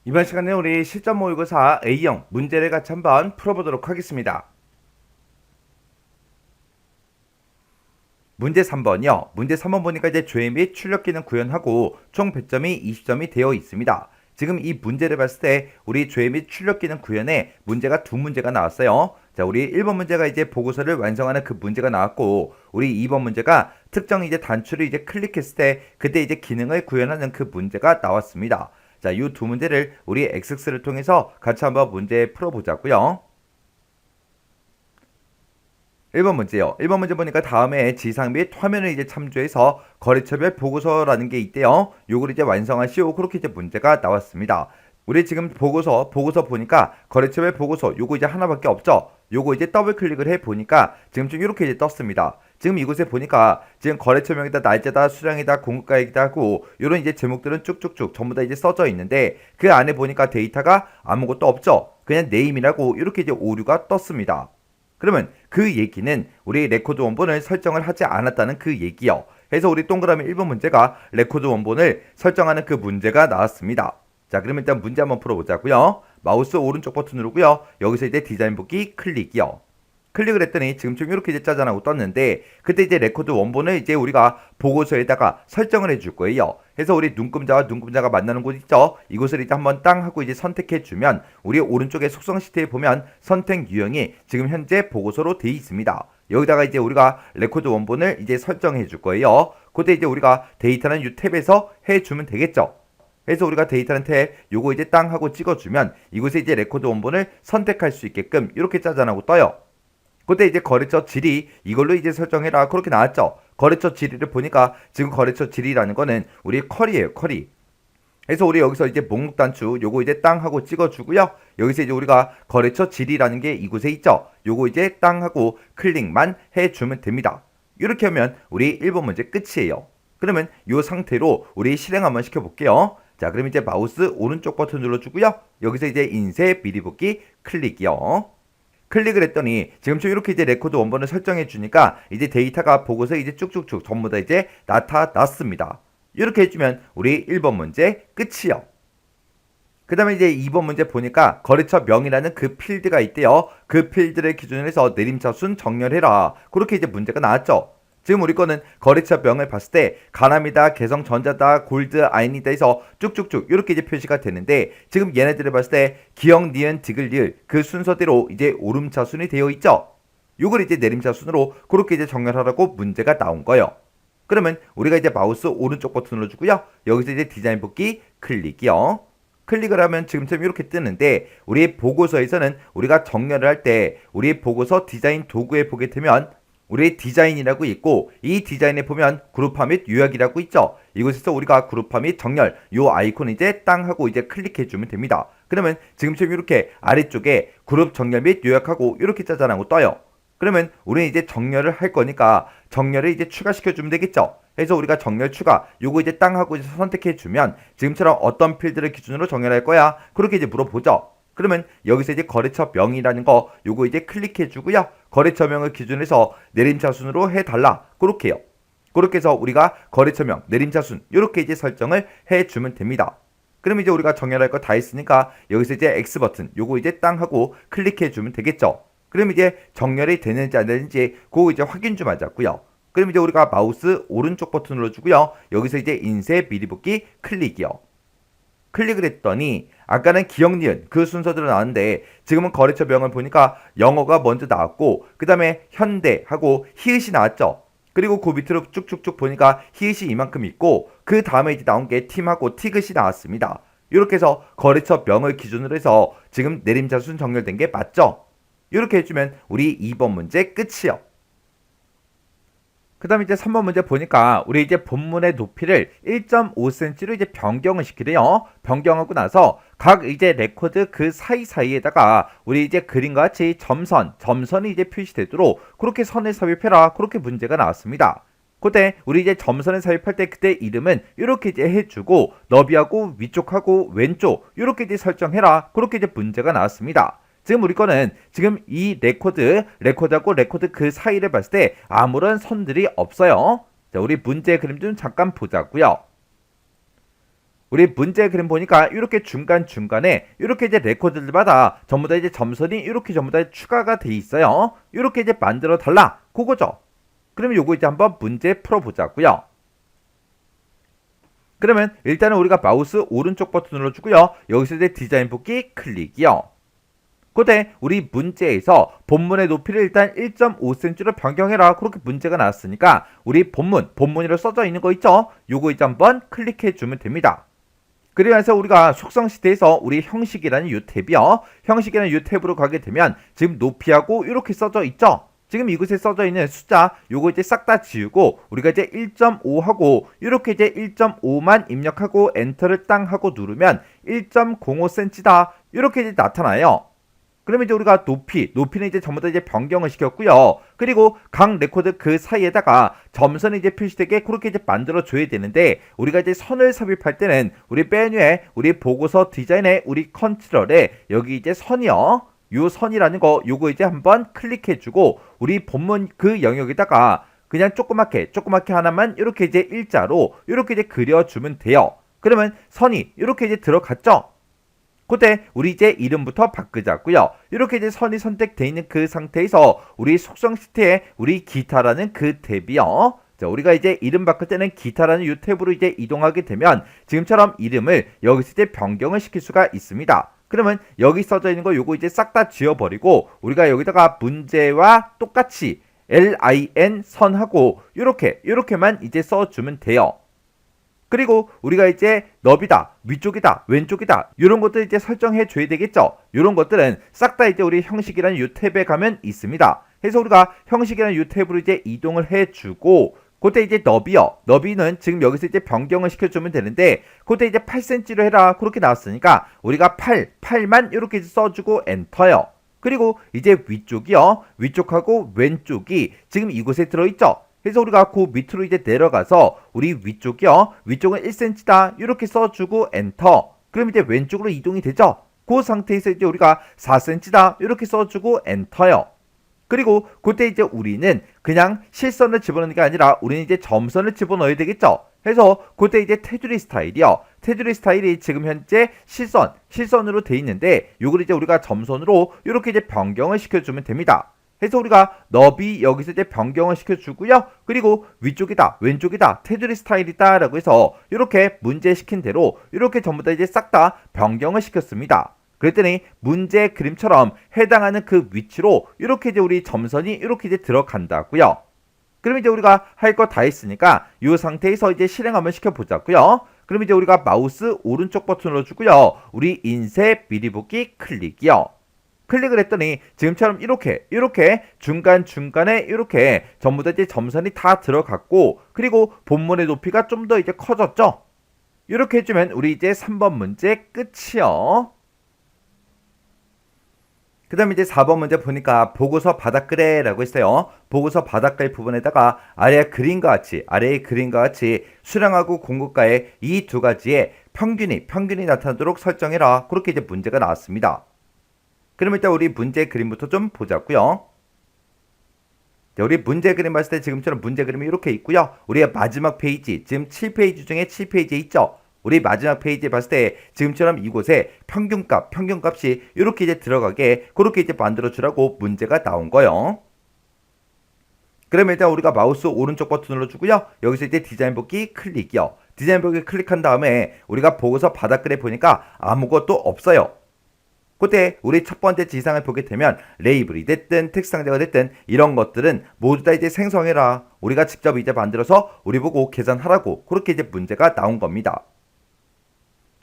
이번 시간에 우리 실전 모의고사 A형 문제를 같이 한번 풀어보도록 하겠습니다. 문제 3번이요. 문제 3번 보니까 이제 조회 및 출력기는 구현하고 총 배점이 20점이 되어 있습니다. 지금 이 문제를 봤을 때 우리 조회 및 출력기는 구현에 문제가 두 문제가 나왔어요. 자, 우리 1번 문제가 이제 보고서를 완성하는 그 문제가 나왔고, 우리 2번 문제가 특정 이제 단추를 이제 클릭했을 때 그때 이제 기능을 구현하는 그 문제가 나왔습니다. 자, 이 두 문제를 우리 엑스를 통해서 같이 한번 문제 풀어보자고요. 1번 문제요. 1번 문제 보니까 다음에 지상 및 화면을 이제 참조해서 거래처별 보고서라는 게 있대요. 요걸 이제 완성하시오. 그렇게 이제 문제가 나왔습니다. 우리 지금 보고서 보니까 거래처별 보고서 요거 이제 하나밖에 없죠. 요거 이제 더블 클릭을 해 보니까 지금 좀 이렇게 이제 떴습니다. 지금 이곳에 보니까 지금 거래처명이다, 날짜다, 수량이다, 공급가액이다 하고 요런 이제 제목들은 쭉쭉쭉 전부 다 이제 써져 있는데 그 안에 보니까 데이터가 아무것도 없죠. 그냥 네임이라고 이렇게 이제 오류가 떴습니다. 그러면 그 얘기는 우리 레코드 원본을 설정을 하지 않았다는 그 얘기요. 그래서 우리 동그라미 1번 문제가 레코드 원본을 설정하는 그 문제가 나왔습니다. 자, 그러면 일단 문제 한번 풀어보자고요. 마우스 오른쪽 버튼 누르고요. 여기서 이제 디자인 보기 클릭이요. 클릭을 했더니 지금 좀 이렇게 이제 짜잔하고 떴는데 그때 이제 레코드 원본을 이제 우리가 보고서에다가 설정을 해줄 거예요. 그래서 우리 눈금자와 눈금자가 만나는 곳 있죠. 이곳을 이제 한번 땅 하고 이제 선택해 주면 우리 오른쪽에 속성 시트에 보면 선택 유형이 지금 현재 보고서로 되어 있습니다. 여기다가 이제 우리가 레코드 원본을 이제 설정해 줄 거예요. 그때 이제 우리가 데이터는 이 탭에서 해주면 되겠죠. 그래서 우리가 데이터는 탭 요거 이제 땅 하고 찍어주면 이곳에 이제 레코드 원본을 선택할 수 있게끔 이렇게 짜잔하고 떠요. 그때 이제 거래처 질이 이걸로 이제 설정해라 그렇게 나왔죠. 거래처 질의를 보니까 지금 거래처 질이라는 거는 우리 쿼리예요, 쿼리. 그래서 우리 여기서 이제 목록 단추 요거 이제 땅 하고 찍어주고요. 여기서 이제 우리가 거래처 질이라는 게 이곳에 있죠. 요거 이제 땅 하고 클릭만 해주면 됩니다. 이렇게 하면 우리 1번 문제 끝이에요. 그러면 이 상태로 우리 실행 한번 시켜볼게요. 자, 그럼 이제 마우스 오른쪽 버튼 눌러주고요. 여기서 이제 인쇄 미리 복귀 클릭이요. 클릭을 했더니 지금처럼 이렇게 이제 레코드 원본을 설정해 주니까 이제 데이터가 보고서 이제 쭉쭉쭉 전부 다 이제 나타났습니다. 이렇게 해주면 우리 1번 문제 끝이요. 그 다음에 이제 2번 문제 보니까 거래처 명이라는 그 필드가 있대요. 그 필드를 기준으로 해서 내림차순 정렬해라. 그렇게 이제 문제가 나왔죠. 지금 우리 거는 거래처 명을 봤을 때 가남이다, 개성전자다, 골드, 아인이다 해서 쭉쭉쭉 이렇게 이제 표시가 되는데 지금 얘네들을 봤을 때 기역, 니은, 디귿, 리을 그 순서대로 이제 오름차순이 되어 있죠. 요걸 이제 내림차순으로 그렇게 이제 정렬하라고 문제가 나온 거예요. 그러면 우리가 이제 마우스 오른쪽 버튼 눌러주고요. 여기서 이제 디자인 복귀 클릭이요. 클릭을 하면 지금처럼 이렇게 뜨는데 우리 보고서에서는 우리가 정렬을 할 때 우리 보고서 디자인 도구에 보게 되면 우리 디자인이라고 있고 이 디자인에 보면 그룹화 및 요약이라고 있죠. 이곳에서 우리가 그룹화 및 정렬 요 아이콘 이제 땅 하고 이제 클릭해 주면 됩니다. 그러면 지금처럼 이렇게 아래쪽에 그룹 정렬 및 요약하고 이렇게 짜잔하고 떠요. 그러면 우리는 이제 정렬을 할 거니까 정렬을 이제 추가시켜 주면 되겠죠. 그래서 우리가 정렬 추가 요거 이제 땅 하고 이제 선택해 주면 지금처럼 어떤 필드를 기준으로 정렬할 거야 그렇게 이제 물어보죠. 그러면 여기서 이제 거래처 명이라는 거 요거 이제 클릭해 주고요. 거래처 명을 기준해서 내림차순으로 해달라 그렇게요. 그렇게 해서 우리가 거래처 명 내림차순 이렇게 이제 설정을 해주면 됩니다. 그럼 이제 우리가 정렬할 거 다 했으니까 여기서 이제 X 버튼 요거 이제 땅 하고 클릭해 주면 되겠죠. 그럼 이제 정렬이 되는지 안 되는지 그거 이제 확인 좀 하자고요. 그럼 이제 우리가 마우스 오른쪽 버튼 눌러주고요. 여기서 이제 인쇄 미리 복귀 클릭이요. 클릭을 했더니 아까는 기역, 니은 그 순서대로 나왔는데 지금은 거래처 명을 보니까 영어가 먼저 나왔고 그 다음에 현대하고 히읗이 나왔죠. 그리고 그 밑으로 쭉쭉쭉 보니까 히읗이 이만큼 있고 그 다음에 이제 나온 게 팀하고 티귿이 나왔습니다. 이렇게 해서 거래처 명을 기준으로 해서 지금 내림차순 정렬된 게 맞죠? 이렇게 해주면 우리 2번 문제 끝이요. 그 다음에 이제 3번 문제 보니까 우리 이제 본문의 높이를 1.5cm로 이제 변경을 시키래요. 변경하고 나서 각 이제 레코드 그 사이사이에다가 우리 이제 그림과 같이 점선이 이제 표시되도록 그렇게 선을 삽입해라. 그렇게 문제가 나왔습니다. 그때 우리 이제 점선을 삽입할 때 그때 이름은 이렇게 이제 해주고 너비하고 위쪽하고 왼쪽 이렇게 이제 설정해라. 그렇게 이제 문제가 나왔습니다. 지금 우리 거는 지금 이 레코드하고 레코드 그 사이를 봤을 때 아무런 선들이 없어요. 자, 우리 문제 그림 좀 잠깐 보자고요. 우리 문제 그림 보니까 이렇게 중간중간에 이렇게 이제 레코드들마다 전부 다 이제 점선이 이렇게 전부 다 추가가 돼 있어요. 이렇게 이제 만들어 달라. 그거죠. 그러면 요거 이제 한번 문제 풀어보자고요. 그러면 일단은 우리가 마우스 오른쪽 버튼 눌러주고요. 여기서 이제 디자인 뽑기 클릭이요. 그때 우리 문제에서 본문의 높이를 일단 1.5cm로 변경해라. 그렇게 문제가 나왔으니까 우리 본문이라고 써져 있는 거 있죠? 요거 이제 한번 클릭해 주면 됩니다. 그러면서 우리가 속성 시트에서 우리 형식이라는 이 탭이요. 형식이라는 이 탭으로 가게 되면 지금 높이하고 이렇게 써져 있죠? 지금 이곳에 써져 있는 숫자 요거 이제 싹 다 지우고 우리가 이제 1.5하고 이렇게 이제 1.5만 입력하고 엔터를 땅 하고 누르면 1.05cm다. 이렇게 이제 나타나요. 그러면 이제 우리가 높이는 이제 전부 다 이제 변경을 시켰고요. 그리고 각 레코드 그 사이에다가 점선이 이제 표시되게 그렇게 이제 만들어줘야 되는데 우리가 이제 선을 삽입할 때는 우리 메뉴에 우리 보고서 디자인에 우리 컨트롤에 여기 이제 선이요. 요 선이라는 거 요거 이제 한번 클릭해주고 우리 본문 그 영역에다가 그냥 조그맣게 하나만 이렇게 이제 일자로 이렇게 이제 그려주면 돼요. 그러면 선이 이렇게 이제 들어갔죠? 그때 우리 이제 이름부터 바꾸자고요. 이렇게 이제 선이 선택되어 있는 그 상태에서 우리 속성 시트에 우리 기타라는 그 탭이요. 자, 우리가 이제 이름 바꿀 때는 기타라는 이 탭으로 이제 이동하게 되면 지금처럼 이름을 여기서 이제 변경을 시킬 수가 있습니다. 그러면 여기 써져 있는 거 요거 이제 싹 다 지워버리고 우리가 여기다가 문제와 똑같이 LIN 선하고 요렇게만 이제 써주면 돼요. 그리고 우리가 이제 너비다, 위쪽이다, 왼쪽이다 이런 것들 이제 설정해 줘야 되겠죠. 이런 것들은 싹 다 이제 우리 형식이라는 이 탭에 가면 있습니다. 그래서 우리가 형식이라는 이 탭으로 이제 이동을 해주고 그때 이제 너비는 지금 여기서 이제 변경을 시켜주면 되는데 그때 이제 8cm로 해라 그렇게 나왔으니까 우리가 8만 이렇게 써주고 엔터요. 그리고 이제 위쪽하고 왼쪽이 지금 이곳에 들어있죠. 그래서 우리가 그 밑으로 이제 내려가서 우리 위쪽은 1cm다 이렇게 써주고 엔터. 그럼 이제 왼쪽으로 이동이 되죠. 그 상태에서 이제 우리가 4cm다 이렇게 써주고 엔터요. 그리고 그때 이제 우리는 그냥 실선을 집어넣는 게 아니라 우리는 이제 점선을 집어넣어야 되겠죠. 그래서 그때 이제 테두리 스타일이 지금 현재 실선으로 돼 있는데 요걸 이제 우리가 점선으로 이렇게 이제 변경을 시켜주면 됩니다. 그래서 우리가 너비 여기서 이제 변경을 시켜주고요. 그리고 위쪽이다, 왼쪽이다, 테두리 스타일이다 라고 해서 이렇게 문제 시킨 대로 이렇게 전부 다 이제 싹 다 변경을 시켰습니다. 그랬더니 문제 그림처럼 해당하는 그 위치로 이렇게 이제 우리 점선이 이렇게 이제 들어간다고요. 그럼 이제 우리가 할 거 다 했으니까 이 상태에서 이제 실행 한번 시켜보자고요. 그럼 이제 우리가 마우스 오른쪽 버튼 눌러주고요. 우리 인쇄 미리 보기 클릭이요. 클릭을 했더니 지금처럼 이렇게 중간중간에 이렇게 전부 다 이제 점선이 다 들어갔고 그리고 본문의 높이가 좀 더 이제 커졌죠. 이렇게 해주면 우리 이제 3번 문제 끝이요. 그 다음에 이제 4번 문제 보니까 보고서 바닥글에 라고 했어요. 보고서 바닥글 부분에다가 아래의 그림과 같이 수량하고 공급가의 이 두 가지의 평균이 나타나도록 설정해라. 그렇게 이제 문제가 나왔습니다. 그럼 일단 우리 문제 그림부터 좀 보자고요. 우리 문제 그림 봤을 때 지금처럼 문제 그림이 이렇게 있고요. 우리의 마지막 페이지, 지금 7페이지 중에 7페이지에 있죠. 우리 마지막 페이지에 봤을 때 지금처럼 이곳에 평균값이 이렇게 이제 들어가게 그렇게 이제 만들어 주라고 문제가 나온 거예요. 그러면 일단 우리가 마우스 오른쪽 버튼 눌러주고요. 여기서 이제 디자인 보기 클릭이요. 디자인 보기 클릭한 다음에 우리가 보고서 바닥글에 보니까 아무것도 없어요. 그때 우리 첫 번째 지상을 보게 되면 레이블이 됐든 텍스트 상자가 됐든 이런 것들은 모두 다 이제 생성해라. 우리가 직접 이제 만들어서 우리 보고 계산하라고 그렇게 이제 문제가 나온 겁니다.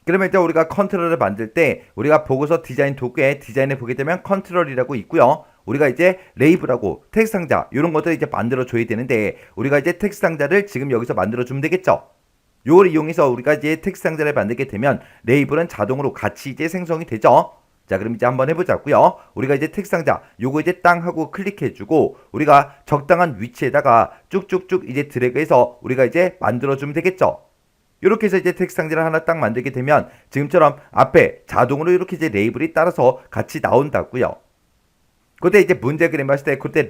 그러면 이제 우리가 컨트롤을 만들 때 우리가 보고서 디자인 도구에 디자인을 보게 되면 컨트롤이라고 있고요. 우리가 이제 레이블하고 텍스트 상자 이런 것들을 이제 만들어 줘야 되는데 우리가 이제 텍스트 상자를 지금 여기서 만들어 주면 되겠죠. 요걸 이용해서 우리가 이제 텍스트 상자를 만들게 되면 레이블은 자동으로 같이 이제 생성이 되죠. 자, 그럼 이제 한번 해보자고요. 우리가 이제 텍스트 상자 요거 이제 땅 하고 클릭해주고 우리가 적당한 위치에다가 쭉쭉쭉 이제 드래그해서 우리가 이제 만들어주면 되겠죠. 이렇게 해서 이제 텍스트 상자를 하나 딱 만들게 되면 지금처럼 앞에 자동으로 이렇게 이제 레이블이 따라서 같이 나온다고요. 그때 이제 문제 그림 봤을 때 그때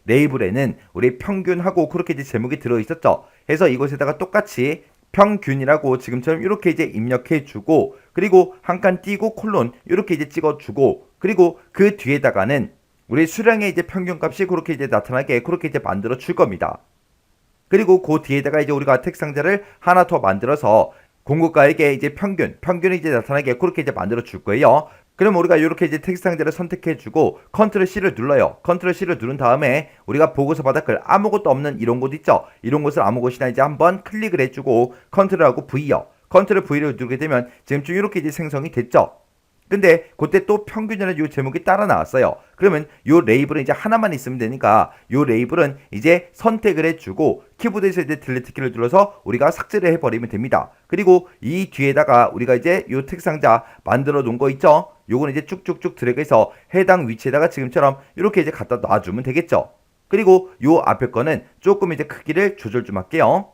레이블에는 우리 평균하고 그렇게 이제 제목이 들어있었죠. 해서 이곳에다가 똑같이 평균이라고 지금처럼 이렇게 이제 입력해 주고, 그리고 한 칸 띄고 콜론 이렇게 이제 찍어 주고, 그리고 그 뒤에다가는 우리 수량의 이제 평균값이 그렇게 이제 나타나게 그렇게 이제 만들어 줄 겁니다. 그리고 그 뒤에다가 이제 우리가 텍스트 상자를 하나 더 만들어서 공급가에게 이제 평균이 이제 나타나게 그렇게 이제 만들어 줄 거예요. 그럼 우리가 이렇게 이제 텍스트 상자를 선택해 주고 컨트롤 C를 눌러요. 컨트롤 C를 누른 다음에 우리가 보고서 바닥글 아무것도 없는 이런 곳 있죠. 이런 곳을 아무 곳이나 이제 한번 클릭을 해 주고 컨트롤하고 V요. 컨트롤 V를 누르게 되면 지금쯤 이렇게 이제 생성이 됐죠. 근데 그때 또 평균이라는 요 제목이 따라 나왔어요. 그러면 요 레이블은 이제 하나만 있으면 되니까 요 레이블은 이제 선택을 해주고 키보드에서 이제 딜리트 키를 눌러서 우리가 삭제를 해버리면 됩니다. 그리고 이 뒤에다가 우리가 이제 요 텍스트 상자 만들어 놓은 거 있죠? 요거는 이제 쭉쭉쭉 드래그해서 해당 위치에다가 지금처럼 이렇게 이제 갖다 놔주면 되겠죠. 그리고 요 앞에 거는 조금 이제 크기를 조절 좀 할게요.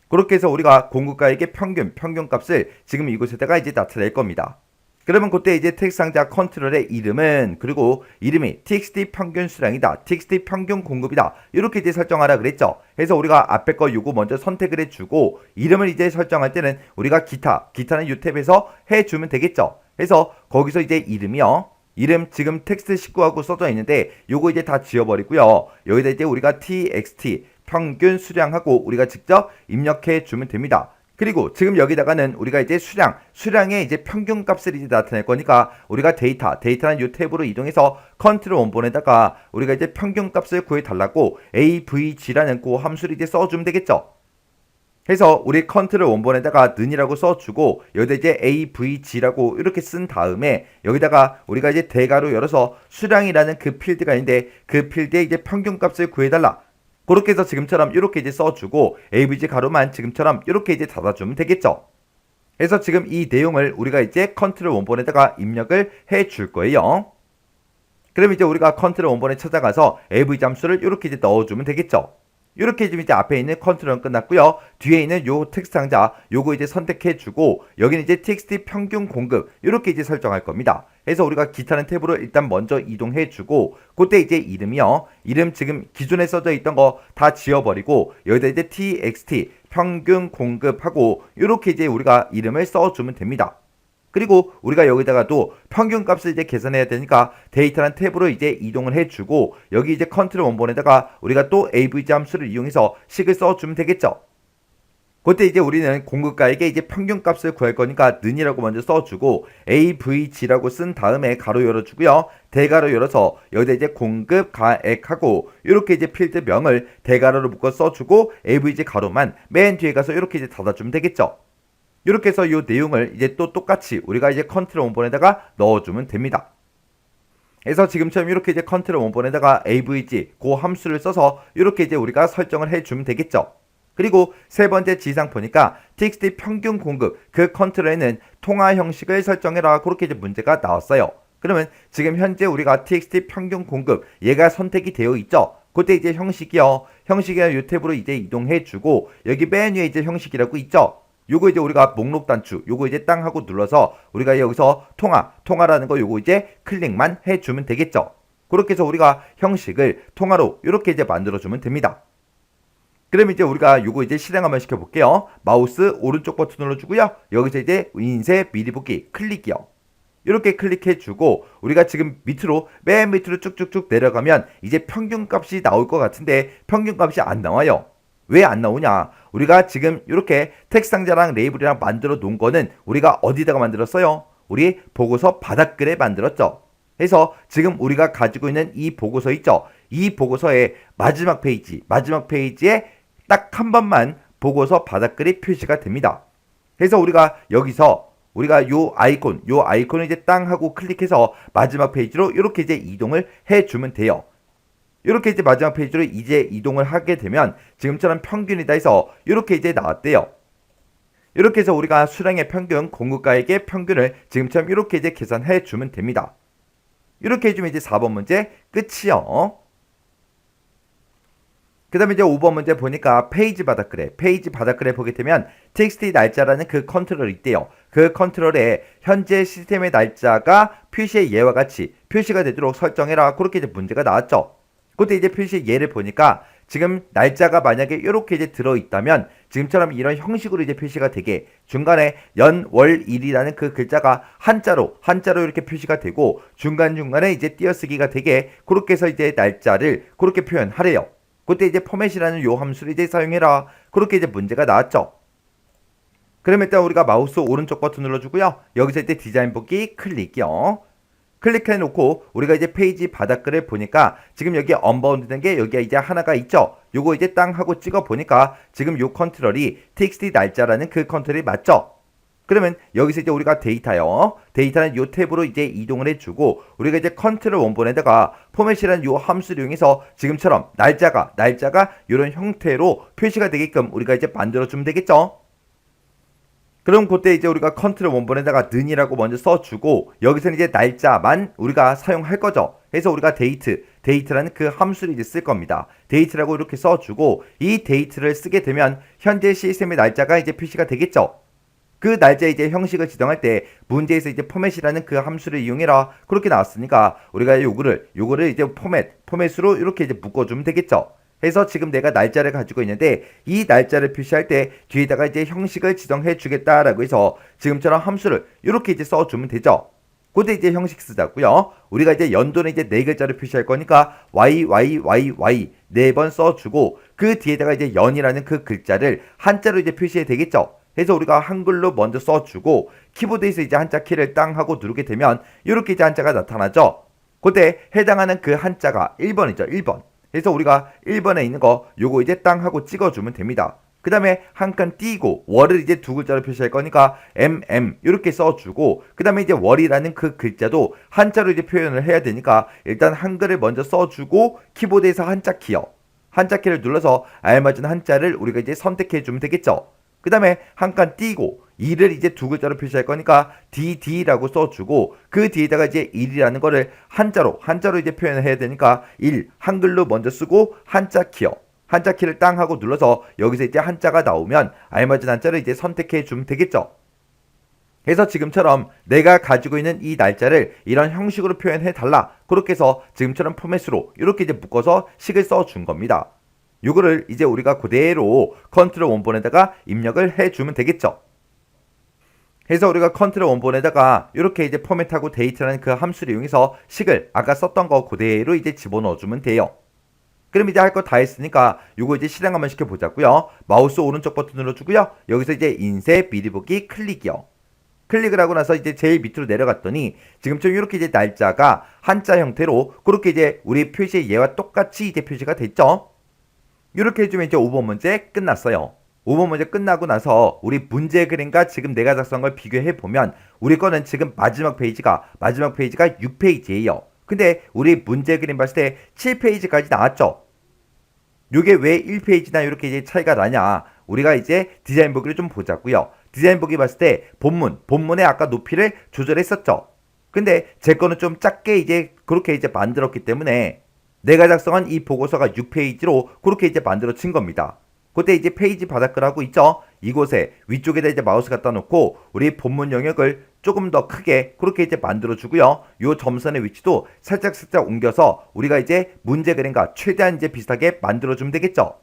그렇게 해서 우리가 공급가에게 평균값을 지금 이곳에다가 이제 나타낼 겁니다. 그러면 그때 이제 텍스트 상자 컨트롤의 이름은, 그리고 이름이 txt 평균 수량이다, txt 평균 공급이다, 이렇게 이제 설정하라 그랬죠. 그래서 우리가 앞에 거 요거 먼저 선택을 해주고 이름을 이제 설정할 때는 우리가 기타는 이 탭에서 해주면 되겠죠. 그래서 거기서 이제 이름이요. 이름 지금 텍스트 19하고 써져 있는데 요거 이제 다 지워버리고요. 여기다 이제 우리가 txt 평균 수량하고 우리가 직접 입력해 주면 됩니다. 그리고 지금 여기다가는 우리가 이제 수량의 이제 평균값을 이제 나타낼 거니까 우리가 데이터는 이 탭으로 이동해서 컨트롤 원본에다가 우리가 이제 평균값을 구해달라고 avg라는 그 함수를 이제 써주면 되겠죠. 그래서 우리 컨트롤 원본에다가 는이라고 써주고 여기다 이제 avg라고 이렇게 쓴 다음에 여기다가 우리가 이제 대괄호 열어서 수량이라는 그 필드가 있는데 그 필드에 이제 평균값을 구해달라. 그렇게 해서 지금처럼 이렇게 이제 써주고 avg 가로만 지금처럼 이렇게 이제 닫아주면 되겠죠. 그래서 지금 이 내용을 우리가 이제 컨트롤 원본에다가 입력을 해 줄 거예요. 그럼 이제 우리가 컨트롤 원본에 찾아가서 avg 함수를 이렇게 이제 넣어주면 되겠죠. 이렇게 지금 이제 앞에 있는 컨트롤은 끝났고요. 뒤에 있는 요 텍스트 상자 요거 이제 선택해 주고 여기는 이제 txt 평균 공급 이렇게 이제 설정할 겁니다. 그래서 우리가 기타는 탭으로 일단 먼저 이동해 주고 그때 이제 이름이요. 이름 지금 기존에 써져 있던 거 다 지워버리고 여기다 이제 txt 평균 공급하고 이렇게 이제 우리가 이름을 써주면 됩니다. 그리고 우리가 여기다가도 평균값을 이제 계산해야 되니까 데이터란 탭으로 이제 이동을 해주고 여기 이제 컨트롤 원본에다가 우리가 또 avg 함수를 이용해서 식을 써주면 되겠죠. 그때 이제 우리는 공급가에게 이제 평균값을 구할 거니까 는이라고 먼저 써주고 avg라고 쓴 다음에 가로 열어주고요. 대가로 열어서 여기다 이제 공급가액하고 이렇게 이제 필드명을 대가로로 묶어 써주고 avg 가로만 맨 뒤에 가서 이렇게 이제 닫아주면 되겠죠. 이렇게 해서 이 내용을 이제 또 똑같이 우리가 이제 컨트롤 원본에다가 넣어주면 됩니다. 그래서 지금처럼 이렇게 이제 컨트롤 원본에다가 avg 그 함수를 써서 이렇게 이제 우리가 설정을 해주면 되겠죠. 그리고 세 번째 지상 보니까 txt 평균 공급 그 컨트롤에는 통화 형식을 설정해라 그렇게 이제 문제가 나왔어요. 그러면 지금 현재 우리가 txt 평균 공급 얘가 선택이 되어 있죠. 그때 이제 형식이요. 형식이랑 이 탭으로 이제 이동해주고 여기 맨 위에 이제 형식이라고 있죠. 요거 이제 우리가 목록 단추 요거 이제 땅 하고 눌러서 우리가 여기서 통화라는 거 요거 이제 클릭만 해주면 되겠죠. 그렇게 해서 우리가 형식을 통화로 이렇게 이제 만들어주면 됩니다. 그럼 이제 우리가 요거 이제 실행 한번 시켜볼게요. 마우스 오른쪽 버튼 눌러주고요. 여기서 이제 인쇄 미리 보기 클릭이요. 이렇게 클릭해주고 우리가 지금 맨 밑으로 쭉쭉쭉 내려가면 이제 평균값이 나올 것 같은데 평균값이 안 나와요. 왜 안 나오냐? 우리가 지금 이렇게 텍스트 상자랑 레이블이랑 만들어 놓은 거는 우리가 어디다가 만들었어요? 우리 보고서 바닥글에 만들었죠. 그래서 지금 우리가 가지고 있는 이 보고서 있죠. 이 보고서의 마지막 페이지에 딱 한 번만 보고서 바닥글이 표시가 됩니다. 그래서 우리가 여기서 우리가 요 아이콘을 이제 땅 하고 클릭해서 마지막 페이지로 이렇게 이제 이동을 해주면 돼요. 이렇게 이제 마지막 페이지로 이제 이동을 하게 되면 지금처럼 평균이다 해서 이렇게 이제 나왔대요. 이렇게 해서 우리가 수량의 평균, 공급가에게 평균을 지금처럼 이렇게 이제 계산해 주면 됩니다. 이렇게 해주면 이제 4번 문제 끝이요. 그 다음에 이제 5번 문제 보니까 페이지 바닥글에 보게 되면 txt 날짜라는 그 컨트롤이 있대요. 그 컨트롤에 현재 시스템의 날짜가 표시의 예와 같이 표시가 되도록 설정해라. 그렇게 이제 문제가 나왔죠. 그때 이제 표시 예를 보니까 지금 날짜가 만약에 이렇게 이제 들어있다면 지금처럼 이런 형식으로 이제 표시가 되게 중간에 연, 월, 일이라는 그 글자가 한자로 이렇게 표시가 되고 중간중간에 이제 띄어쓰기가 되게 그렇게 해서 이제 날짜를 그렇게 표현하래요. 그때 이제 포맷이라는 요 함수를 이제 사용해라. 그렇게 이제 문제가 나왔죠. 그럼 일단 우리가 마우스 오른쪽 버튼 눌러주고요. 여기서 이제 디자인 보기 클릭이요. 클릭해 놓고 우리가 이제 페이지 바닥글을 보니까 지금 여기 언바운드 된 게 여기에 이제 하나가 있죠. 요거 이제 땅 하고 찍어 보니까 지금 요 컨트롤이 txt 날짜라는 그 컨트롤이 맞죠. 그러면 여기서 이제 우리가 데이터요. 데이터는 요 탭으로 이제 이동을 해주고 우리가 이제 컨트롤 원본에다가 포맷이라는 요 함수를 이용해서 지금처럼 날짜가 이런 형태로 표시가 되게끔 우리가 이제 만들어주면 되겠죠. 그럼 그때 이제 우리가 컨트롤 원본에다가 는이라고 먼저 써주고 여기서는 이제 날짜만 우리가 사용할 거죠. 그래서 우리가 데이트라는 그 함수를 이제 쓸 겁니다. 데이트라고 이렇게 써주고 이 데이트를 쓰게 되면 현재 시스템의 날짜가 이제 표시가 되겠죠. 그 날짜 이제 형식을 지정할 때 문제에서 이제 포맷이라는 그 함수를 이용해라 그렇게 나왔으니까 우리가 요거를 이제 포맷으로 이렇게 이제 묶어주면 되겠죠. 그래서 지금 내가 날짜를 가지고 있는데 이 날짜를 표시할 때 뒤에다가 이제 형식을 지정해 주겠다라고 해서 지금처럼 함수를 이렇게 이제 써주면 되죠. 그때 이제 형식 쓰자고요. 우리가 이제 연도는 이제 네 글자를 표시할 거니까 y 4번 써주고 그 뒤에다가 이제 연이라는 그 글자를 한자로 이제 표시해야 되겠죠. 그래서 우리가 한글로 먼저 써주고 키보드에서 이제 한자 키를 땅 하고 누르게 되면 이렇게 이제 한자가 나타나죠. 그때 해당하는 그 한자가 1번이죠. 1번. 그래서 우리가 1번에 있는 거 요거 이제 땅 하고 찍어주면 됩니다. 그 다음에 한 칸 띄고 월을 이제 두 글자로 표시할 거니까 MM 이렇게 써주고 그 다음에 이제 월이라는 그 글자도 한자로 이제 표현을 해야 되니까 일단 한글을 먼저 써주고 키보드에서 한자 키요. 한자 키를 눌러서 알맞은 한자를 우리가 이제 선택해주면 되겠죠. 그 다음에 한 칸 띄고 2를 이제 두 글자로 표시할 거니까 DD라고 써주고 그 뒤에다가 이제 1이라는 거를 한자로 이제 표현을 해야 되니까 1 한글로 먼저 쓰고 한자 키요. 한자 키를 땅 하고 눌러서 여기서 이제 한자가 나오면 알맞은 한자를 이제 선택해 주면 되겠죠. 그래서 지금처럼 내가 가지고 있는 이 날짜를 이런 형식으로 표현해 달라. 그렇게 해서 지금처럼 포맷으로 이렇게 이제 묶어서 식을 써 준 겁니다. 요거를 이제 우리가 그대로 컨트롤 원본에다가 입력을 해주면 되겠죠. 그래서 우리가 컨트롤 원본에다가 이렇게 이제 포맷하고 데이트라는 그 함수를 이용해서 식을 아까 썼던 거 그대로 이제 집어넣어주면 돼요. 그럼 이제 할 거 다 했으니까 요거 이제 실행 한번 시켜보자고요. 마우스 오른쪽 버튼 눌러주고요. 여기서 이제 인쇄 미리 보기 클릭이요. 클릭을 하고 나서 이제 제일 밑으로 내려갔더니 지금처럼 이렇게 이제 날짜가 한자 형태로 그렇게 이제 우리 표시의 예와 똑같이 이제 표시가 됐죠. 이렇게 해주면 이제 5번 문제 끝났어요. 5번 문제 끝나고 나서 우리 문제 그림과 지금 내가 작성한 걸 비교해 보면 우리 거는 지금 마지막 페이지가 6페이지예요. 근데 우리 문제 그림 봤을 때 7페이지까지 나왔죠. 요게 왜 1페이지나 이렇게 이제 차이가 나냐? 우리가 이제 디자인 보기를 좀 보자고요. 디자인 보기 봤을 때 본문의 아까 높이를 조절했었죠. 근데 제 거는 좀 작게 이제 그렇게 이제 만들었기 때문에 내가 작성한 이 보고서가 6페이지로 그렇게 이제 만들어진 겁니다. 그때 이제 페이지 바닥글하고 있죠? 이곳에 위쪽에다 이제 마우스 갖다 놓고 우리 본문 영역을 조금 더 크게 그렇게 이제 만들어주고요. 요 점선의 위치도 살짝 옮겨서 우리가 이제 문제 그림과 최대한 이제 비슷하게 만들어주면 되겠죠?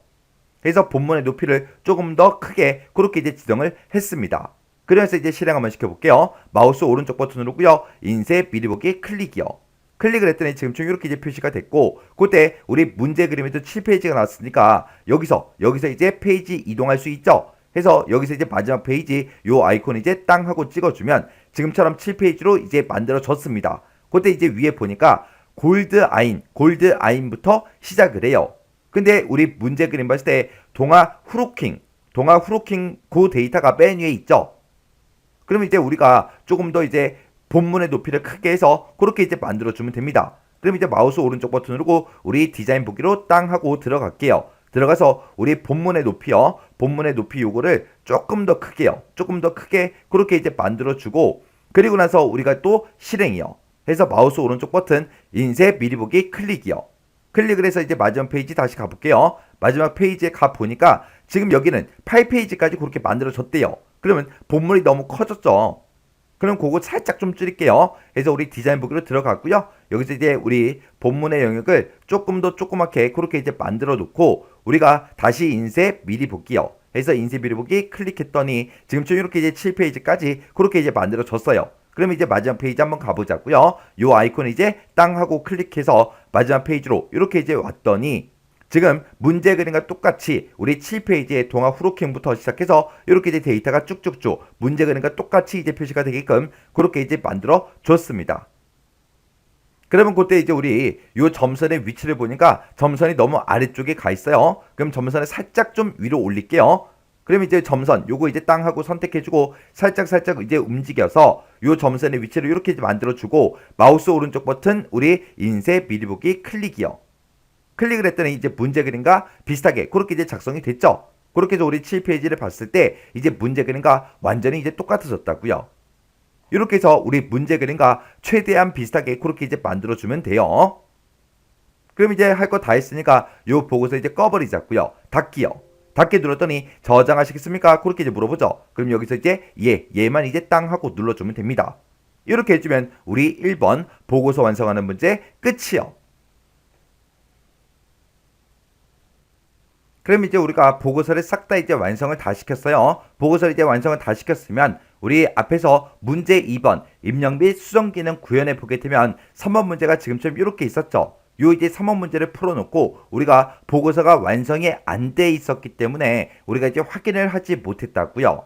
그래서 본문의 높이를 조금 더 크게 그렇게 이제 지정을 했습니다. 그래서 이제 실행 한번 시켜볼게요. 마우스 오른쪽 버튼 누르고요. 인쇄 미리 보기 클릭이요. 클릭을 했더니 지금처럼 이렇게 이제 표시가 됐고 그때 우리 문제 그림에도 7페이지가 나왔으니까 여기서 이제 페이지 이동할 수 있죠. 그래서 여기서 이제 마지막 페이지 요 아이콘 이제 땅 하고 찍어주면 지금처럼 7페이지로 이제 만들어졌습니다. 그때 이제 위에 보니까 골드 아인부터 시작을 해요. 근데 우리 문제 그림 봤을 때 동화 후루킹 그 데이터가 맨 위에 있죠. 그럼 이제 우리가 조금 더 이제 본문의 높이를 크게 해서 그렇게 이제 만들어주면 됩니다. 그럼 이제 마우스 오른쪽 버튼 누르고 우리 디자인 보기로 땅 하고 들어갈게요. 들어가서 우리 본문의 높이요. 본문의 높이 요거를 조금 더 크게요. 조금 더 크게 그렇게 이제 만들어주고 그리고 나서 우리가 또 실행이요. 해서 마우스 오른쪽 버튼 인쇄 미리 보기 클릭이요. 클릭을 해서 이제 마지막 페이지 다시 가볼게요. 마지막 페이지에 가보니까 지금 여기는 8페이지까지 그렇게 만들어졌대요. 그러면 본문이 너무 커졌죠. 그럼 그거 살짝 좀 줄일게요. 그래서 우리 디자인 보기로 들어가고요. 여기서 이제 우리 본문의 영역을 조금 더 조그맣게 그렇게 이제 만들어 놓고 우리가 다시 인쇄 미리 볼게요. 그래서 인쇄 미리 보기 클릭했더니 지금처럼 이렇게 이제 7페이지까지 그렇게 이제 만들어 졌어요. 그럼 이제 마지막 페이지 한번 가보자고요. 요 아이콘 이제 땅 하고 클릭해서 마지막 페이지로 이렇게 이제 왔더니 지금 문제 그림과 똑같이 우리 7페이지의 동화 후루킹부터 시작해서 이렇게 이제 데이터가 쭉쭉쭉 문제 그림과 똑같이 이제 표시가 되게끔 그렇게 이제 만들어 줬습니다. 그러면 그때 이제 우리 요 점선의 위치를 보니까 점선이 너무 아래쪽에 가 있어요. 그럼 점선을 살짝 좀 위로 올릴게요. 그럼 이제 점선 요거 이제 땅 하고 선택해주고 살짝 이제 움직여서 요 점선의 위치를 이렇게 이제 만들어주고 마우스 오른쪽 버튼 우리 인쇄 미리 보기 클릭이요. 클릭을 했더니 이제 문제 그림과 비슷하게 그렇게 이제 작성이 됐죠. 그렇게 해서 우리 7페이지를 봤을 때 이제 문제 그림과 완전히 이제 똑같아졌다고요. 이렇게 해서 우리 문제 그림과 최대한 비슷하게 그렇게 이제 만들어주면 돼요. 그럼 이제 할 거 다 했으니까 요 보고서 이제 꺼버리자고요. 닫기요. 닫기 눌렀더니 저장하시겠습니까? 그렇게 이제 물어보죠. 그럼 여기서 이제 얘만 이제 땅 하고 눌러주면 됩니다. 이렇게 해주면 우리 1번 보고서 완성하는 문제 끝이요. 그럼 이제 우리가 보고서를 싹 다 이제 완성을 다 시켰어요. 보고서를 이제 완성을 다 시켰으면 우리 앞에서 문제 2번 입력 및 수정 기능 구현해 보게 되면 3번 문제가 지금처럼 이렇게 있었죠. 요 이제 3번 문제를 풀어놓고 우리가 보고서가 완성이 안 돼 있었기 때문에 우리가 이제 확인을 하지 못했다고요.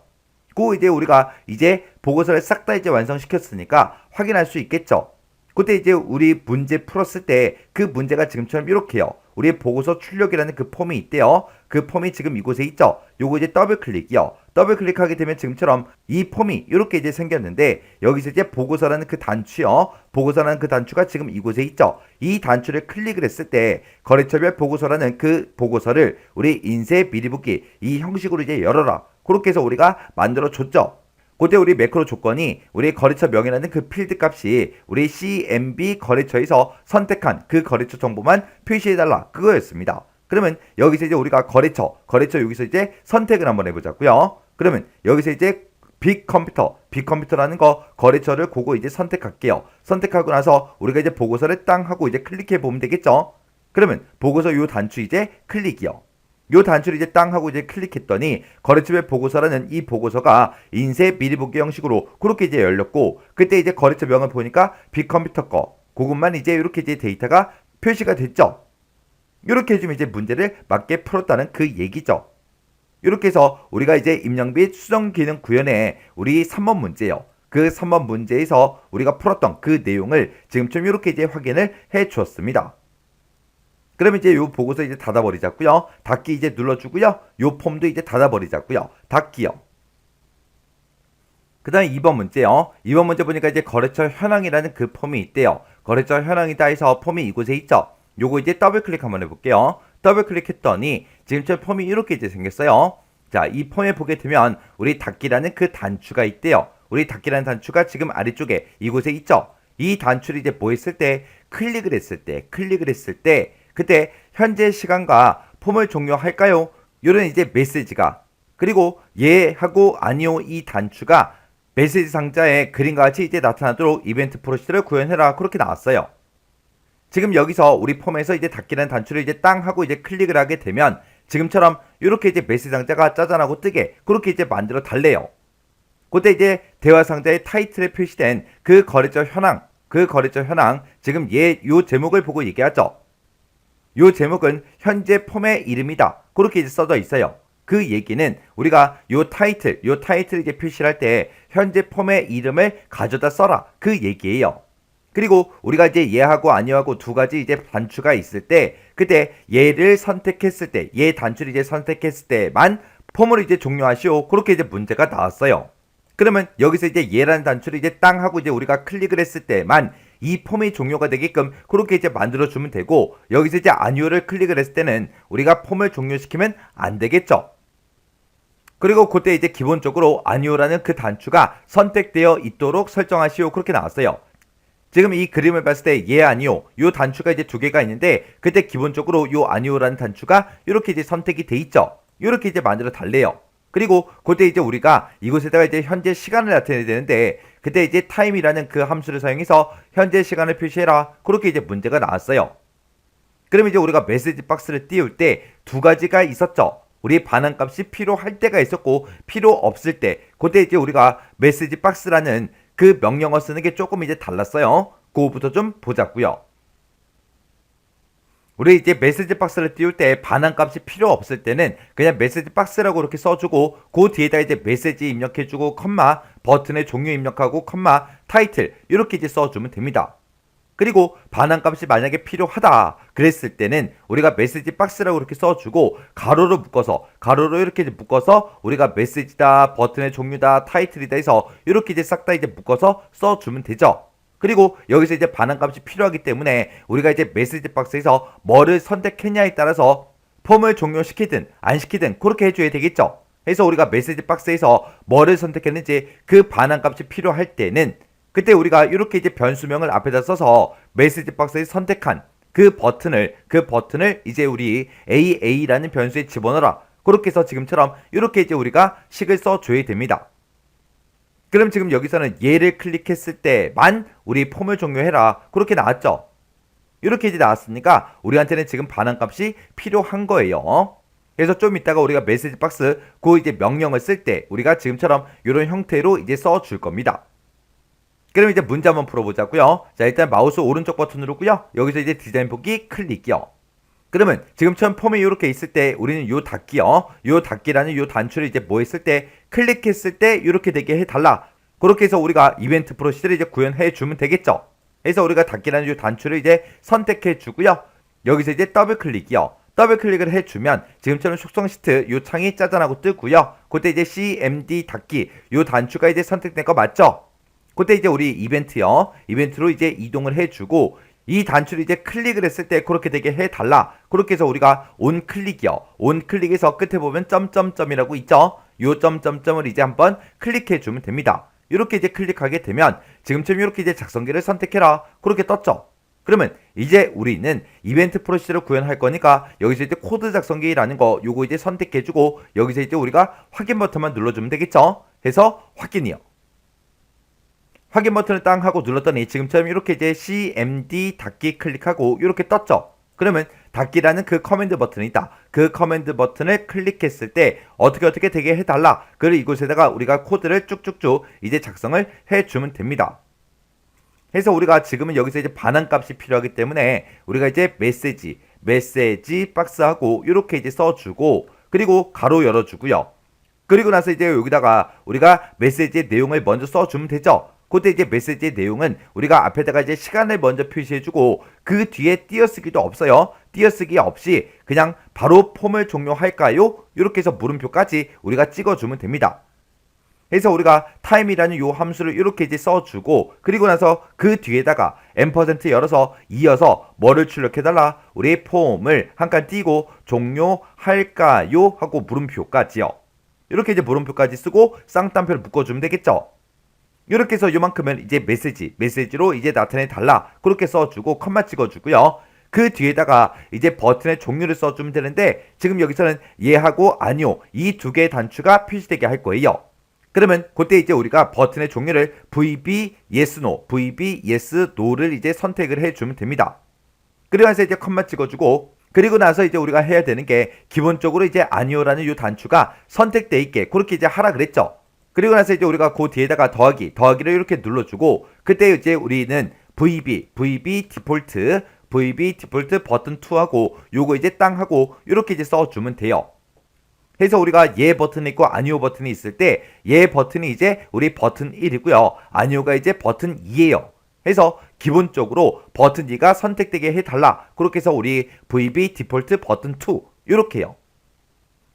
그 이제 우리가 이제 보고서를 싹 다 이제 완성시켰으니까 확인할 수 있겠죠. 그때 이제 우리 문제 풀었을 때 그 문제가 지금처럼 이렇게요. 우리 보고서 출력이라는 그 폼이 있대요. 그 폼이 지금 이곳에 있죠. 요거 이제 더블 클릭이요. 더블 클릭하게 되면 지금처럼 이 폼이 이렇게 이제 생겼는데 여기서 이제 보고서라는 그 단추요. 보고서라는 그 단추가 지금 이곳에 있죠. 이 단추를 클릭을 했을 때 거래처별 보고서라는 그 보고서를 우리 인쇄 미리 보기 이 형식으로 이제 열어라. 그렇게 해서 우리가 만들어 줬죠. 그때 우리 매크로 조건이 우리 거래처 명이라는 그 필드 값이 우리 CMB 거래처에서 선택한 그 거래처 정보만 표시해달라 그거였습니다. 그러면 여기서 이제 우리가 거래처 여기서 이제 선택을 한번 해보자고요. 그러면 여기서 이제 빅컴퓨터라는 거 거래처를 그거 이제 선택할게요. 선택하고 나서 우리가 이제 보고서를 땅 하고 이제 클릭해 보면 되겠죠. 그러면 보고서 요 단추 이제 클릭이요. 요 단추를 이제 땅 하고 이제 클릭했더니 거래처별 보고서라는 이 보고서가 인쇄 미리 보기 형식으로 그렇게 이제 열렸고 그때 이제 거래처 명을 보니까 빅컴퓨터 거 그것만 이제 이렇게 이제 데이터가 표시가 됐죠. 이렇게 해주면 이제 문제를 맞게 풀었다는 그 얘기죠. 이렇게 해서 우리가 이제 입력 및 수정 기능 구현에 우리 3번 문제요. 그 3번 문제에서 우리가 풀었던 그 내용을 지금처럼 이렇게 이제 확인을 해 주었습니다. 그럼 이제 요 보고서 이제 닫아버리자고요. 닫기 이제 눌러주고요. 요 폼도 이제 닫아버리자고요. 닫기요. 그 다음에 2번 문제요. 2번 문제 보니까 이제 거래처 현황이라는 그 폼이 있대요. 거래처 현황이다 해서 폼이 이곳에 있죠. 요거 이제 더블 클릭 한번 해볼게요. 더블 클릭했더니 지금처럼 폼이 이렇게 이제 생겼어요. 자, 이 폼에 보게 되면 우리 닫기라는 그 단추가 있대요. 우리 닫기라는 단추가 지금 아래쪽에 이곳에 있죠. 이 단추를 이제 뭐 했을 때 클릭을 했을 때 그때 현재 시간과 폼을 종료할까요? 이런 이제 메시지가 그리고 예 하고 아니요 이 단추가 메시지 상자에 그림과 같이 이제 나타나도록 이벤트 프로시저를 구현해라 그렇게 나왔어요. 지금 여기서 우리 폼에서 이제 닫기라는 단추를 이제 땅 하고 이제 클릭을 하게 되면 지금처럼 이렇게 이제 메시지 상자가 짜잔하고 뜨게 그렇게 이제 만들어 달래요. 그때 이제 대화 상자의 타이틀에 표시된 그 거래처 현황 지금 요 제목을 보고 얘기하죠. 요 제목은 현재 폼의 이름이다. 그렇게 이제 써져 있어요. 그 얘기는 우리가 요 타이틀 이제 표시를 할 때 현재 폼의 이름을 가져다 써라. 그 얘기예요. 그리고 우리가 이제 예하고 아니하고 두 가지 이제 단추가 있을 때 그때 예를 선택했을 때 예 단추를 이제 선택했을 때만 폼을 이제 종료하시오. 그렇게 이제 문제가 나왔어요. 그러면 여기서 이제 예라는 단추를 이제 땅 하고 이제 우리가 클릭을 했을 때만 이 폼이 종료가 되게끔 그렇게 이제 만들어주면 되고 여기서 이제 아니오를 클릭을 했을 때는 우리가 폼을 종료시키면 안 되겠죠. 그리고 그때 이제 기본적으로 아니오라는 그 단추가 선택되어 있도록 설정하시오. 그렇게 나왔어요. 지금 이 그림을 봤을 때 예 아니오 요 단추가 이제 두 개가 있는데 그때 기본적으로 요 아니오라는 단추가 이렇게 이제 선택이 돼 있죠. 이렇게 이제 만들어 달래요. 그리고 그때 이제 우리가 이곳에다가 이제 현재 시간을 나타내야 되는데 그때 이제 time이라는 그 함수를 사용해서 현재 시간을 표시해라. 그렇게 이제 문제가 나왔어요. 그럼 이제 우리가 메시지 박스를 띄울 때 두 가지가 있었죠. 우리 반환값이 필요할 때가 있었고 필요 없을 때 그때 이제 우리가 메시지 박스라는 그 명령어 쓰는 게 조금 이제 달랐어요. 그거부터 좀 보자고요. 우리 이제 메시지 박스를 띄울 때 반환값이 필요 없을 때는 그냥 메시지 박스라고 이렇게 써주고 그 뒤에다 이제 메시지 입력해주고 컴마 버튼의 종류 입력하고 컴마 타이틀 이렇게 이제 써주면 됩니다. 그리고 반환값이 만약에 필요하다 그랬을 때는 우리가 메시지 박스라고 이렇게 써주고 가로로 묶어서 가로로 이렇게 이제 묶어서 우리가 메시지다 버튼의 종류다 타이틀이다 해서 이렇게 이제 싹 다 이제 묶어서 써주면 되죠. 그리고 여기서 이제 반환값이 필요하기 때문에 우리가 이제 메시지 박스에서 뭐를 선택했냐에 따라서 폼을 종료시키든 안 시키든 그렇게 해줘야 되겠죠. 그래서 우리가 메시지 박스에서 뭐를 선택했는지 그 반환값이 필요할 때는 그때 우리가 이렇게 이제 변수명을 앞에다 써서 메시지 박스에 선택한 그 버튼을 이제 우리 AA라는 변수에 집어넣어라. 그렇게 해서 지금처럼 이렇게 이제 우리가 식을 써줘야 됩니다. 그럼 지금 여기서는 얘를 클릭했을 때만 우리 폼을 종료해라. 그렇게 나왔죠. 이렇게 이제 나왔으니까 우리한테는 지금 반환값이 필요한 거예요. 그래서 좀 이따가 우리가 메시지 박스 그 이제 명령을 쓸 때 우리가 지금처럼 이런 형태로 이제 써줄 겁니다. 그럼 이제 문제 한번 풀어보자고요. 자, 일단 마우스 오른쪽 버튼 누르고요. 여기서 이제 디자인 보기 클릭이요. 그러면 지금처럼 폼이 이렇게 있을 때 우리는 요 닫기요. 요 닫기라는 요 단추를 이제 뭐 했을 때 클릭했을 때 이렇게 되게 해달라. 그렇게 해서 우리가 이벤트 프로시드를 이제 구현해 주면 되겠죠. 그래서 우리가 닫기라는 요 단추를 이제 선택해 주고요. 여기서 이제 더블 클릭이요. 더블 클릭을 해주면 지금처럼 속성 시트 요 창이 짜잔하고 뜨고요. 그때 이제 CMD 닫기 요 단추가 이제 선택된 거 맞죠? 그때 이제 우리 이벤트요. 이벤트로 이제 이동을 해주고 이 단추를 이제 클릭을 했을 때 그렇게 되게 해달라. 그렇게 해서 우리가 온 클릭이요. 온 클릭에서 끝에 보면 점점점이라고 있죠. 요 점점점을 이제 한번 클릭해주면 됩니다. 이렇게 이제 클릭하게 되면 지금처럼 이렇게 이제 작성기를 선택해라. 그렇게 떴죠. 그러면 이제 우리는 이벤트 프로시저를 구현할 거니까 여기서 이제 코드 작성기라는 거 요거 이제 선택해주고 여기서 이제 우리가 확인 버튼만 눌러주면 되겠죠. 해서 확인이요. 확인 버튼을 땅 하고 눌렀더니 지금처럼 이렇게 이제 CMD 닫기 클릭하고 이렇게 떴죠. 그러면 닫기라는 그 커맨드 버튼이 있다. 그 커맨드 버튼을 클릭했을 때 어떻게 되게 해달라. 그리고 이곳에다가 우리가 코드를 쭉쭉쭉 이제 작성을 해주면 됩니다. 해서 우리가 지금은 여기서 이제 반환값이 필요하기 때문에 우리가 이제 메시지 박스하고 이렇게 이제 써주고 그리고 가로 열어주고요. 그리고 나서 이제 여기다가 우리가 메시지의 내용을 먼저 써주면 되죠. 그때 이제 메시지의 내용은 우리가 앞에다가 이제 시간을 먼저 표시해주고 그 뒤에 띄어쓰기도 없어요. 띄어쓰기 없이 그냥 바로 폼을 종료할까요? 이렇게 해서 물음표까지 우리가 찍어주면 됩니다. 그래서 우리가 time이라는 요 함수를 이렇게 이제 써주고 그리고 나서 그 뒤에다가 &% 열어서 이어서 뭐를 출력해달라? 우리 폼을 한 칸 띄고 종료할까요? 하고 물음표까지요. 이렇게 이제 물음표까지 쓰고 쌍따옴표를 묶어주면 되겠죠. 이렇게 해서 요만큼은 이제 메시지로 이제 나타내 달라. 그렇게 써주고 컴마 찍어주고요. 그 뒤에다가 이제 버튼의 종류를 써주면 되는데 지금 여기서는 예하고 아니요 이 두 개의 단추가 표시되게 할 거예요. 그러면 그때 이제 우리가 버튼의 종류를 VB yes no, VB yes no를 이제 선택을 해주면 됩니다. 그리고 나서 이제 컴마 찍어주고 그리고 나서 이제 우리가 해야 되는 게 기본적으로 이제 아니요라는 이 단추가 선택돼 있게 그렇게 이제 하라 그랬죠. 그리고 나서 이제 우리가 그 뒤에다가 더하기를 이렇게 눌러주고 그때 이제 우리는 VB 디폴트 버튼 2하고 요거 이제 땅 하고 이렇게 이제 써주면 돼요. 그래서 우리가 예 버튼이 있고 아니오 버튼이 있을 때 예 버튼이 이제 우리 버튼 1이고요. 아니오가 이제 버튼 2예요. 그래서 기본적으로 버튼 2가 선택되게 해달라. 그렇게 해서 우리 VB 디폴트 버튼 2 이렇게요.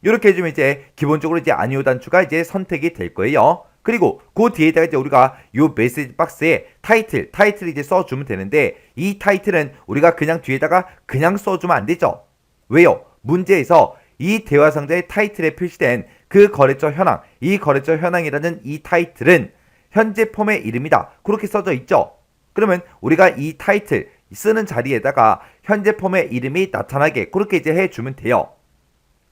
이렇게 해주면 이제 기본적으로 이제 아니오 단추가 이제 선택이 될 거예요. 그리고 그 뒤에다가 이제 우리가 요 메시지 박스에 타이틀 이제 써주면 되는데 이 타이틀은 우리가 그냥 뒤에다가 그냥 써주면 안 되죠. 왜요? 문제에서 이 대화 상자의 타이틀에 표시된 그 거래처 현황, 이 거래처 현황이라는 이 타이틀은 현재 폼의 이름이다. 그렇게 써져 있죠. 그러면 우리가 이 타이틀 쓰는 자리에다가 현재 폼의 이름이 나타나게 그렇게 이제 해주면 돼요.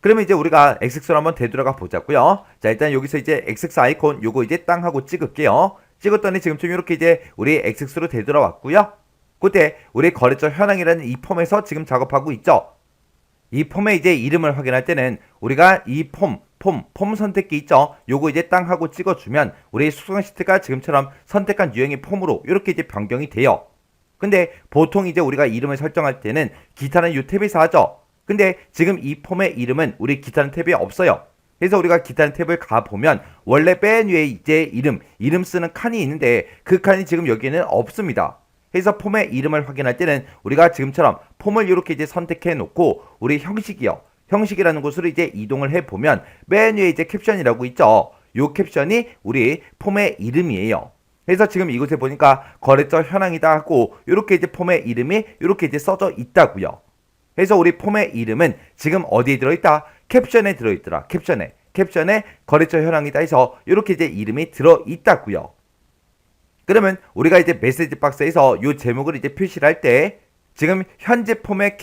그러면 이제 우리가 XX로 한번 되돌아가 보자고요. 자, 일단 여기서 이제 XX 아이콘 요거 이제 땅 하고 찍을게요. 찍었더니 지금쯤 이렇게 이제 우리 XX로 되돌아왔고요. 그때 우리 거래처 현황이라는 이 폼에서 지금 작업하고 있죠. 이 폼의 이제 이름을 확인할 때는 우리가 이 폼 선택기 있죠. 요거 이제 땅 하고 찍어주면 우리 수강 시트가 지금처럼 선택한 유형의 폼으로 이렇게 이제 변경이 돼요. 근데 보통 이제 우리가 이름을 설정할 때는 기타는 이 탭에서 하죠. 근데 지금 이 폼의 이름은 우리 기타는 탭에 없어요. 그래서 우리가 기타는 탭을 가보면 원래 맨 위에 이제 이름 쓰는 칸이 있는데 그 칸이 지금 여기에는 없습니다. 그래서 폼의 이름을 확인할 때는 우리가 지금처럼 폼을 이렇게 이제 선택해 놓고 우리 형식이라는 곳으로 이제 이동을 해 보면 맨 위에 이제 캡션이라고 있죠. 요 캡션이 우리 폼의 이름이에요. 그래서 지금 이곳에 보니까 거래처 현황이다 하고 이렇게 이제 폼의 이름이 이렇게 이제 써져 있다고요. 그래서 우리 폼의 이름은 지금 어디에 들어있다? 캡션에 들어있더라. 캡션에 거래처 현황이다 해서 이렇게 이제 이름이 들어있다고요. 그러면 우리가 이제 메시지 박스에서 이 제목을 이제 표시를 할 때 지금 현재 폼의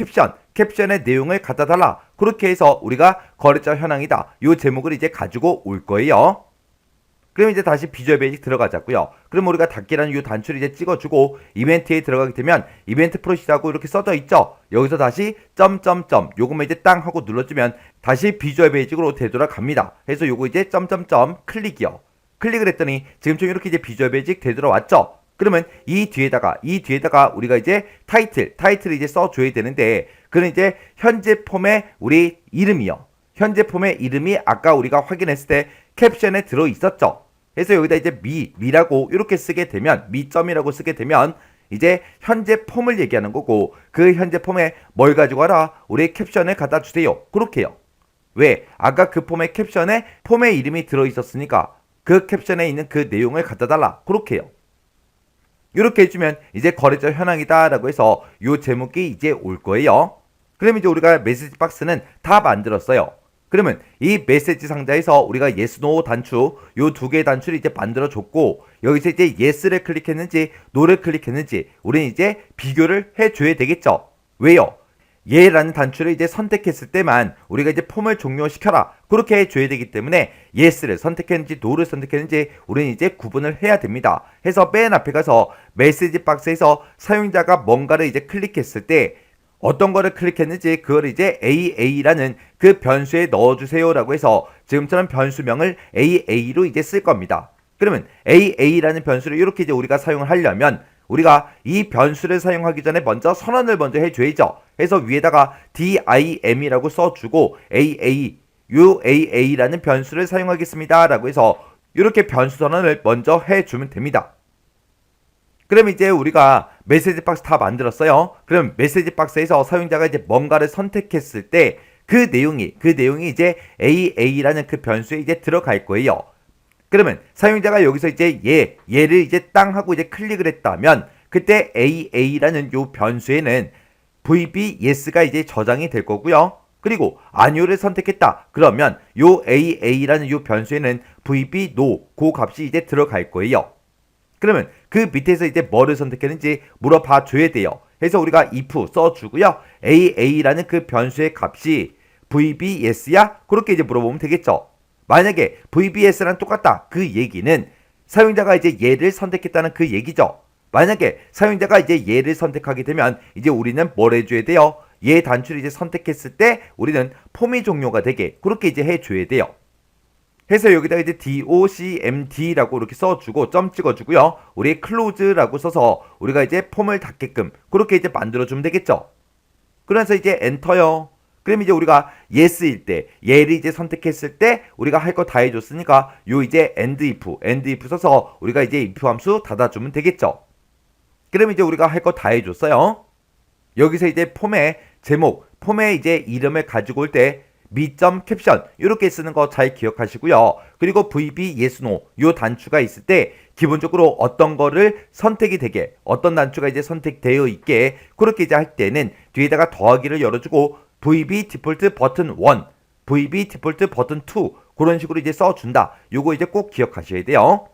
캡션의 내용을 갖다 달라. 그렇게 해서 우리가 거래처 현황이다. 이 제목을 이제 가지고 올 거예요. 그럼 이제 다시 비주얼 베이직 들어가자고요. 그럼 우리가 닫기라는 이 단추를 이제 찍어주고 이벤트에 들어가게 되면 이벤트 프로시드하고 이렇게 써져 있죠. 여기서 다시 점점점 요거만 이제 땅 하고 눌러주면 다시 비주얼 베이직으로 되돌아갑니다. 그래서 요거 이제 점점점 클릭이요. 클릭을 했더니 지금처럼 이렇게 이제 비주얼 베이직 되돌아왔죠. 그러면 이 뒤에다가 우리가 이제 타이틀을 이제 써줘야 되는데 그는 이제 현재 폼의 우리 이름이요. 현재 폼의 이름이 아까 우리가 확인했을 때 캡션에 들어 있었죠. 그래서 여기다 이제 미라고 이렇게 쓰게 되면 미점이라고 쓰게 되면 이제 현재 폼을 얘기하는 거고 그 현재 폼에 뭘 가지고 와라? 우리 캡션을 갖다 주세요. 그렇게요. 왜? 아까 그 캡션에 폼의 이름이 들어 있었으니까 그 캡션에 있는 그 내용을 갖다 달라. 그렇게요. 이렇게 해주면 이제 거래처 현황이다 라고 해서 요 제목이 이제 올 거예요. 그럼 이제 우리가 메시지 박스는 다 만들었어요. 그러면 이 메시지 상자에서 우리가 yes, no 단추 요 두 개의 단추를 이제 만들어 줬고 여기서 이제 yes를 클릭했는지 no를 클릭했는지 우리는 이제 비교를 해줘야 되겠죠. 왜요? 예라는 단추를 이제 선택했을 때만 우리가 이제 폼을 종료시켜라 그렇게 해줘야 되기 때문에 yes를 선택했는지 no를 선택했는지 우리는 이제 구분을 해야 됩니다. 해서 맨 앞에 가서 메시지 박스에서 사용자가 뭔가를 이제 클릭했을 때 어떤 거를 클릭했는지 그걸 이제 AA라는 그 변수에 넣어주세요 라고 해서 지금처럼 변수명을 AA로 이제 쓸 겁니다. 그러면 AA라는 변수를 이렇게 이제 우리가 사용을 하려면 우리가 이 변수를 사용하기 전에 먼저 선언을 먼저 해줘야죠. 그래서 위에다가 DIM이라고 써주고 AA라는 변수를 사용하겠습니다 라고 해서 이렇게 변수 선언을 먼저 해주면 됩니다. 그럼 이제 우리가 메시지 박스 다 만들었어요. 그럼 메시지 박스에서 사용자가 이제 뭔가를 선택했을 때 그 내용이 이제 AA라는 그 변수에 이제 들어갈 거예요. 그러면 사용자가 여기서 이제 얘를 이제 땅 하고 이제 클릭을 했다면 그때 AA라는 요 변수에는 VB yes가 이제 저장이 될 거고요. 그리고 아니오를 선택했다. 그러면 요 AA라는 요 변수에는 VB no 그 값이 이제 들어갈 거예요. 그러면 그 밑에서 이제 뭐를 선택했는지 물어봐 줘야 돼요. 그래서 우리가 if 써주고요. AA라는 그 변수의 값이 VB yes야? 그렇게 이제 물어보면 되겠죠. 만약에 VBS랑 똑같다. 그 얘기는 사용자가 이제 얘를 선택했다는 그 얘기죠. 만약에 사용자가 이제 얘를 선택하게 되면 이제 우리는 뭘 해줘야 돼요? 얘 단추를 이제 선택했을 때 우리는 폼이 종료가 되게 그렇게 이제 해줘야 돼요. 해서 여기다가 이제 docmd라고 이렇게 써주고 점 찍어주고요. 우리 close라고 써서 우리가 이제 폼을 닫게끔 그렇게 이제 만들어주면 되겠죠. 그래서 이제 엔터요. 그럼 이제 우리가 yes일 때 얘를 이제 선택했을 때 우리가 할 거 다 해줬으니까 요 이제 end if 써서 우리가 이제 if 함수 닫아주면 되겠죠. 그럼 이제 우리가 할 거 다 해줬어요. 여기서 이제 폼의 제목, 폼의 이제 이름을 가지고 올 때 미점 캡션 이렇게 쓰는 거 잘 기억하시고요. 그리고 VB yes no 요 단추가 있을 때 기본적으로 어떤 거를 선택이 되게 어떤 단추가 이제 선택되어 있게 그렇게 이제 할 때는 뒤에다가 더하기를 열어주고 VB 디폴트 버튼 1, VB 디폴트 버튼 2 그런 식으로 이제 써준다. 요거 이제 꼭 기억하셔야 돼요.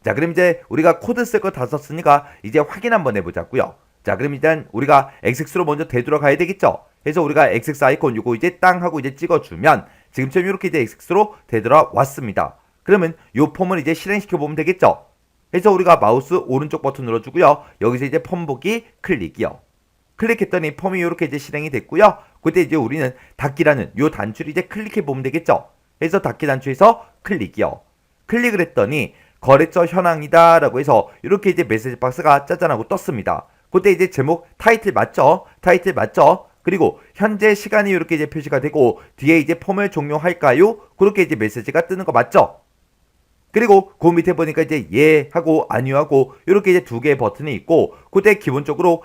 자, 그럼 이제 우리가 코드 쓸 거 다 썼으니까 이제 확인 한번 해보자고요. 자, 그럼 일단 우리가 XX로 먼저 되돌아가야 되겠죠. 해서 우리가 XX 아이콘 요거 이제 땅 하고 이제 찍어주면 지금처럼 이렇게 이제 XX로 되돌아왔습니다. 그러면 요 폼을 이제 실행시켜 보면 되겠죠. 해서 우리가 마우스 오른쪽 버튼 눌러주고요. 여기서 이제 폼 보기 클릭이요. 클릭했더니 폼이 이렇게 이제 실행이 됐고요. 그때 이제 우리는 닫기라는 요 단추를 이제 클릭해 보면 되겠죠. 해서 닫기 단추에서 클릭이요. 클릭을 했더니 거래처 현황이다 라고 해서 이렇게 이제 메시지 박스가 짜잔하고 떴습니다. 그때 이제 제목 타이틀 맞죠? 타이틀 맞죠? 그리고 현재 시간이 이렇게 이제 표시가 되고 뒤에 이제 폼을 종료할까요? 그렇게 이제 메시지가 뜨는 거 맞죠? 그리고 그 밑에 보니까 이제 예 하고 아니요 하고 이렇게 이제 두 개의 버튼이 있고 그때 기본적으로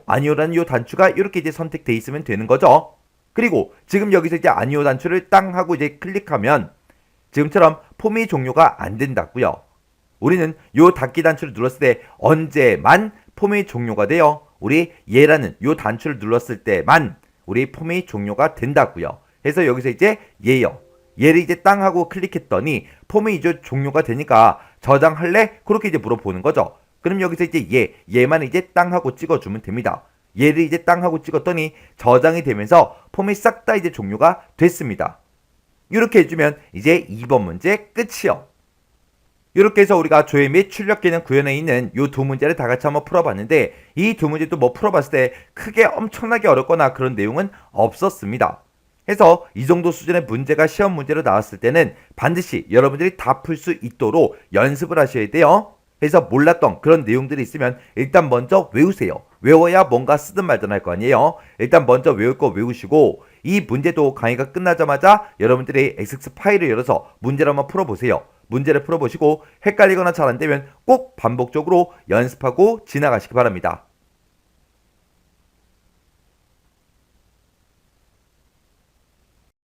아니요라는 요 단추가 이렇게 이제 선택돼 있으면 되는 거죠. 그리고 지금 여기서 이제 아니요 단추를 땅 하고 이제 클릭하면 지금처럼 폼이 종료가 안 된다고요. 우리는 요 닫기 단추를 눌렀을 때 언제만 폼이 종료가 돼요. 우리 예라는 요 단추를 눌렀을 때만 우리 폼이 종료가 된다고요. 그래서 여기서 이제 예요. 얘를 이제 땅 하고 클릭했더니 폼이 이제 종료가 되니까 저장할래? 그렇게 이제 물어보는 거죠. 그럼 여기서 이제 얘만 이제 땅 하고 찍어주면 됩니다. 얘를 이제 땅 하고 찍었더니 저장이 되면서 폼이 싹 다 이제 종료가 됐습니다. 이렇게 해주면 이제 2번 문제 끝이요. 이렇게 해서 우리가 조회 및 출력 기능 구현에 있는 이 두 문제를 다 같이 한번 풀어봤는데 이 두 문제도 뭐 풀어봤을 때 크게 엄청나게 어렵거나 그런 내용은 없었습니다. 해서 이 정도 수준의 문제가 시험 문제로 나왔을 때는 반드시 여러분들이 다 풀 수 있도록 연습을 하셔야 돼요. 해서 몰랐던 그런 내용들이 있으면 일단 먼저 외우세요. 외워야 뭔가 쓰든 말든 할 거 아니에요. 일단 먼저 외울 거 외우시고 이 문제도 강의가 끝나자마자 여러분들이 XX 파일을 열어서 문제를 한번 풀어보세요. 문제를 풀어보시고 헷갈리거나 잘 안되면 꼭 반복적으로 연습하고 지나가시기 바랍니다.